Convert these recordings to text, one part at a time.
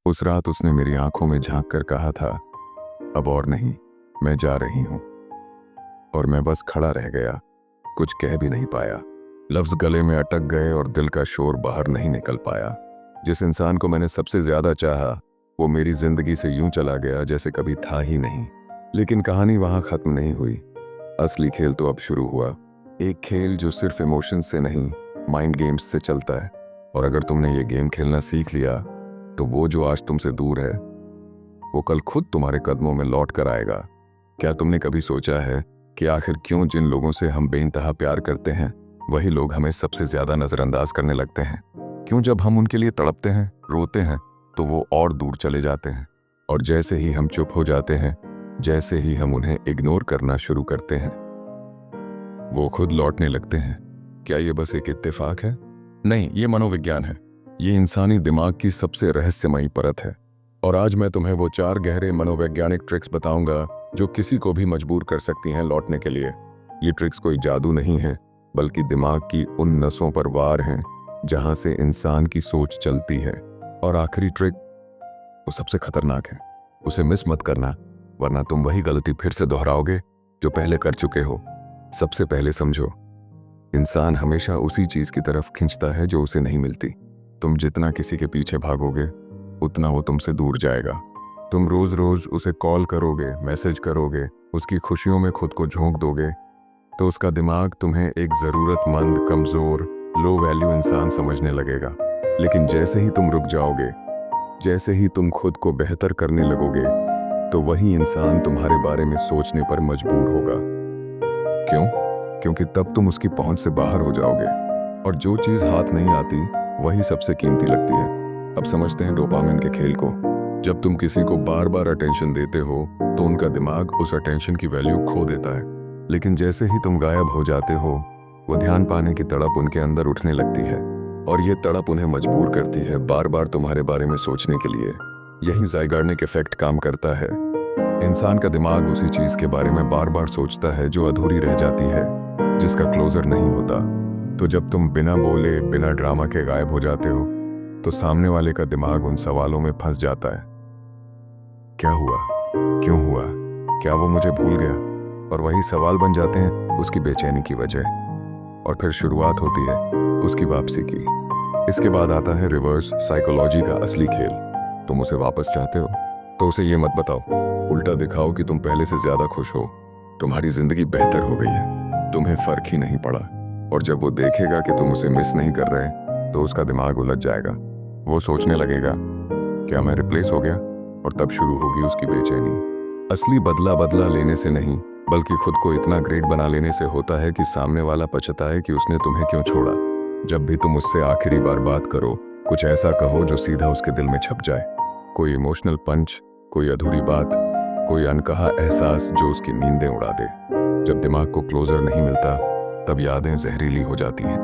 उस रात उसने मेरी आंखों में झांक कर कहा था, अब और नहीं, मैं जा रही हूं। और मैं बस खड़ा रह गया, कुछ कह भी नहीं पाया। लफ्ज गले में अटक गए और दिल का शोर बाहर नहीं निकल पाया। जिस इंसान को मैंने सबसे ज्यादा चाहा, वो मेरी जिंदगी से यूं चला गया जैसे कभी था ही नहीं। लेकिन कहानी वहां खत्म नहीं हुई। असली खेल तो अब शुरू हुआ। एक खेल जो सिर्फ इमोशंस से नहीं, माइंड गेम्स से चलता है। और अगर तुमने ये गेम खेलना सीख लिया, तो वो जो आज तुमसे दूर है, वो कल खुद तुम्हारे कदमों में लौट कर आएगा। क्या तुमने कभी सोचा है कि आखिर क्यों जिन लोगों से हम बेइंतहा प्यार करते हैं, वही लोग हमें सबसे ज्यादा नजरअंदाज करने लगते हैं? क्यों जब हम उनके लिए तड़पते हैं, रोते हैं, तो वो और दूर चले जाते हैं? और जैसे ही हम चुप हो जाते हैं, जैसे ही हम उन्हें इग्नोर करना शुरू करते हैं, वो खुद लौटने लगते हैं। क्या ये बस एक इत्तेफाक है? नहीं, ये मनोविज्ञान है। ये इंसानी दिमाग की सबसे रहस्यमयी परत है। और आज मैं तुम्हें वो 4 गहरे मनोवैज्ञानिक ट्रिक्स बताऊंगा जो किसी को भी मजबूर कर सकती हैं लौटने के लिए। ये ट्रिक्स कोई जादू नहीं है, बल्कि दिमाग की उन नसों पर वार हैं जहां से इंसान की सोच चलती है। और आखिरी ट्रिक, वो सबसे खतरनाक है। उसे मिस मत करना, वरना तुम वही गलती फिर से दोहराओगे जो पहले कर चुके हो। सबसे पहले समझो, इंसान हमेशा उसी चीज की तरफ खींचता है जो उसे नहीं मिलती। तुम जितना किसी के पीछे भागोगे, उतना वो तुमसे दूर जाएगा। तुम रोज रोज उसे कॉल करोगे, मैसेज करोगे, उसकी खुशियों में खुद को झोंक दोगे, तो उसका दिमाग तुम्हें एक जरूरतमंद, कमजोर, लो वैल्यू इंसान समझने लगेगा। लेकिन जैसे ही तुम रुक जाओगे, जैसे ही तुम खुद को बेहतर करने लगोगे, तो वही इंसान तुम्हारे बारे में सोचने पर मजबूर होगा। क्यों? क्योंकि तब तुम उसकी पहुंच से बाहर हो जाओगे, और जो चीज हाथ नहीं आती, वही सबसे कीमती लगती है। अब समझते हैं डोपामिन के खेल को। जब तुम किसी को बार बार अटेंशन देते हो, तो उनका दिमाग उस अटेंशन की वैल्यू खो देता है। लेकिन जैसे ही तुम गायब हो जाते हो, वो ध्यान पाने की तड़प उनके अंदर उठने लगती है। और ये तड़प उन्हें मजबूर करती है बार बार तुम्हारे बारे में सोचने के लिए। यही ज़ाइगार्निक इफेक्ट काम करता है। इंसान का दिमाग उसी चीज के बारे में बार बार सोचता है जो अधूरी रह जाती है, जिसका क्लोजर नहीं होता। तो जब तुम बिना बोले, बिना ड्रामा के गायब हो जाते हो, तो सामने वाले का दिमाग उन सवालों में फंस जाता है। क्या हुआ? क्यों हुआ? क्या वो मुझे भूल गया? और वही सवाल बन जाते हैं उसकी बेचैनी की वजह। और फिर शुरुआत होती है उसकी वापसी की। इसके बाद आता है रिवर्स साइकोलॉजी का असली खेल। तुम उसे वापस चाहते हो, तो उसे ये मत बताओ, उल्टा दिखाओ कि तुम पहले से ज्यादा खुश हो, तुम्हारी जिंदगी बेहतर हो गई है, तुम्हें फर्क ही नहीं पड़ा। और जब वो देखेगा कि तुम उसे मिस नहीं कर रहे, तो उसका दिमाग उलझ जाएगा। वो सोचने लगेगा, क्या मैं रिप्लेस हो गया? और तब शुरू होगी उसकी बेचैनी। असली बदला बदला लेने से नहीं, बल्कि खुद को इतना ग्रेट बना लेने से होता है कि सामने वाला पछताए कि उसने तुम्हें क्यों छोड़ा। जब भी तुम उससे आखिरी बार बात करो, कुछ ऐसा कहो जो सीधा उसके दिल में छप जाए। कोई इमोशनल पंच, कोई अधूरी बात, कोई अनकहा एहसास जो उसकी नींदें उड़ा दे। जब दिमाग को क्लोजर नहीं मिलता, तब यादें जहरीली हो जाती हैं,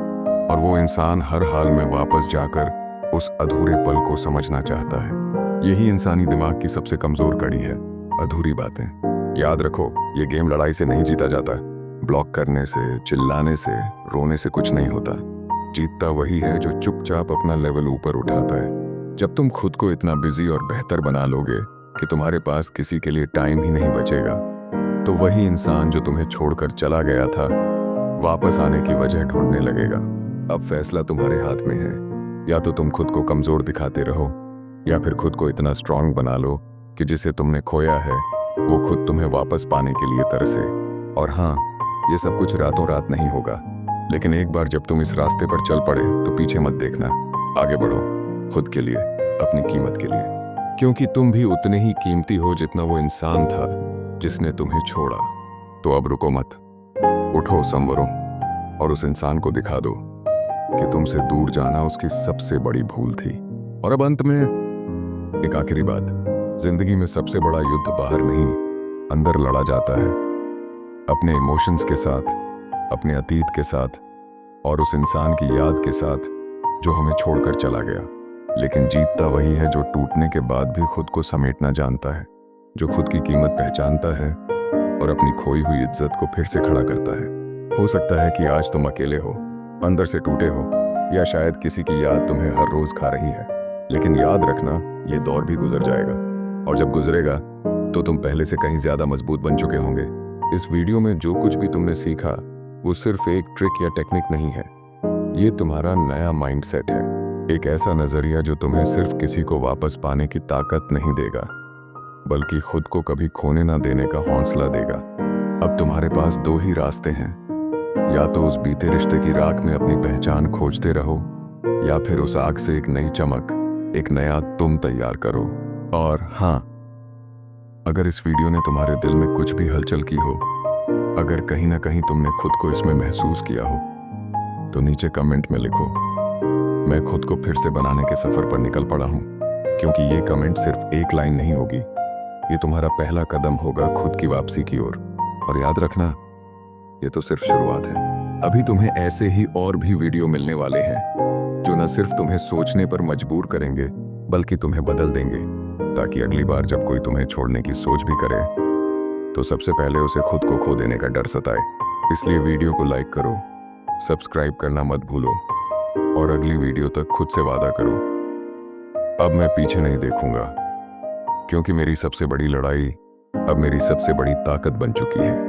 और वो इंसान हर हाल में वापस जाकर उस अधूरे पल को समझना चाहता है। यही इंसानी दिमाग की सबसे कमजोर कड़ी है, अधूरी बातें। याद रखो, ये गेम लड़ाई से नहीं जीता जाता। ब्लॉक करने से, चिल्लाने से, रोने से कुछ नहीं होता। जीतता वही है जो चुपचाप अपना लेवल ऊपर उठाता है। जब तुम खुद को इतना बिजी और बेहतर बना लोगे कि तुम्हारे पास किसी के लिए टाइम ही नहीं बचेगा, तो वही इंसान जो तुम्हें छोड़कर चला गया था, वापस आने की वजह ढूंढने लगेगा। अब फैसला तुम्हारे हाथ में है। या तो तुम खुद को कमजोर दिखाते रहो, या फिर खुद को इतना स्ट्रांग बना लो कि जिसे तुमने खोया है, वो खुद तुम्हें वापस पाने के लिए तरसे। और हाँ, ये सब कुछ रातों रात नहीं होगा, लेकिन एक बार जब तुम इस रास्ते पर चल पड़े, तो पीछे मत देखना, आगे बढ़ो, खुद के लिए, अपनी कीमत के लिए। क्योंकि तुम भी उतने ही कीमती हो जितना वो इंसान था जिसने तुम्हें छोड़ा। तो अब रुको मत, उठो, संवरो, और उस इंसान को दिखा दो कि तुमसे दूर जाना उसकी सबसे बड़ी भूल थी। और अब अंत में एक आखिरी बात, जिंदगी में सबसे बड़ा युद्ध बाहर नहीं, अंदर लड़ा जाता है। अपने इमोशंस के साथ, अपने अतीत के साथ, और उस इंसान की याद के साथ जो हमें छोड़कर चला गया। लेकिन जीतता वही है जो टूटने के बाद भी खुद को समेटना जानता है, जो खुद की कीमत पहचानता है और अपनी खोई हुई इज्जत को फिर से खड़ा करता है। हो सकता है कि आज तुम अकेले हो, अंदर से टूटे हो, या शायद किसी की याद तुम्हें हर रोज खा रही है। लेकिन याद रखना, ये दौर भी गुजर जाएगा, और जब गुजरेगा तो तुम पहले से कहीं ज्यादा मजबूत बन चुके होंगे। इस वीडियो में जो कुछ भी तुमने सीखा वो सिर्फ एक ट्रिक या टेक्निक नहीं है, ये तुम्हारा नया माइंडसेट है। एक ऐसा नजरिया जो तुम्हें सिर्फ किसी को वापस पाने की ताकत नहीं देगा, बल्कि खुद को कभी खोने ना देने का हौसला देगा। अब तुम्हारे पास दो ही रास्ते हैं, या तो उस बीते रिश्ते की राख में अपनी पहचान खोजते रहो, या फिर उस आग से एक नई चमक, एक नया तुम तैयार करो। और हाँ, अगर इस वीडियो ने तुम्हारे दिल में कुछ भी हलचल की हो, अगर कहीं ना कहीं तुमने खुद को इसमें महसूस किया हो, तो नीचे कमेंट में लिखो, मैं खुद को फिर से बनाने के सफर पर निकल पड़ा हूं। क्योंकि ये कमेंट सिर्फ एक लाइन नहीं होगी, ये तुम्हारा पहला कदम होगा खुद की वापसी की ओर। और याद रखना, ये तो सिर्फ शुरुआत है। अभी तुम्हें ऐसे ही और भी वीडियो मिलने वाले हैं जो न सिर्फ तुम्हें सोचने पर मजबूर करेंगे, बल्कि तुम्हें बदल देंगे, ताकि अगली बार जब कोई तुम्हें छोड़ने की सोच भी करे तो सबसे पहले उसे खुद को खो देने का डर सताए। इसलिए वीडियो को लाइक करो, सब्सक्राइब करना मत भूलो, और अगली वीडियो तक खुद से वादा करो, अब मैं पीछे नहीं देखूंगा, क्योंकि मेरी सबसे बड़ी लड़ाई अब मेरी सबसे बड़ी ताकत बन चुकी है।